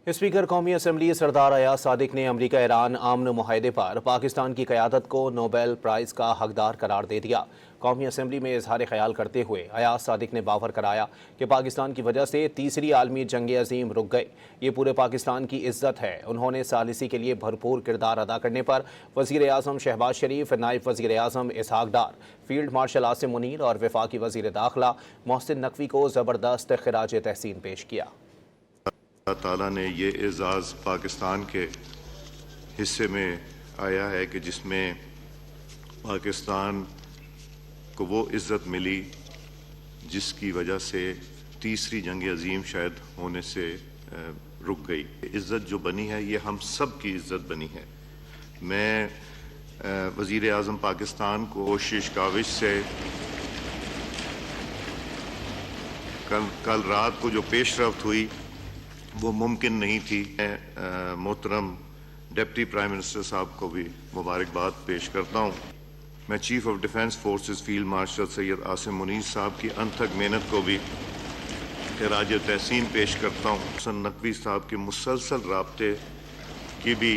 Speaker कौमी assembly सरदार अयाज सादिक ने अमरीका Iran आमन मुआहदे पर पाकिस्तान की क़यादत को नोबेल प्राइज़ का हकदार करार दे दिया। कौमी असम्बली में इजहार ख्याल करते हुए अयाज सादिक ने बावर कराया कि पाकिस्तान की वजह से तीसरी आलमी जंग अजीम रुक गई। ये पूरे पाकिस्तान की इज्जत है। उन्होंने सालिसी के लिए भरपूर किरदार अदा करने पर वज़ीर आज़म शहबाज शरीफ, नायब वज़ीर आज़म इसहाक डार, फील्ड मार्शल आसिम मुनीर और वफाकी वज़ीर दाखिला मोहसिन नकवी को ज़बरदस्त खिराज तहसीन पेश किया। अल्लाह ताला ने ये एज़ाज़ पाकिस्तान के हिस्से में आया है कि जिसमें पाकिस्तान को वो इज़्ज़त मिली जिसकी वजह से तीसरी जंग अजीम शायद होने से रुक गई। इज़्ज़त जो बनी है ये हम सब की इज़्ज़त बनी है। मैं वज़ीर आज़म पाकिस्तान को कोशिश काविश से कल रात को जो पेशरफ्त हुई वो मुमकिन नहीं थी। मैं मोहतरम डिप्टी प्राइम मिनिस्टर साहब को भी मुबारकबाद पेश करता हूँ। मैं chief of defence forces field marshal Syed Asim Munir साहब की अनथक मेहनत को भी खिराज तहसीन पेश करता हूँ। मोहसिन नकवी साहब के मुसलसल राब्ते की भी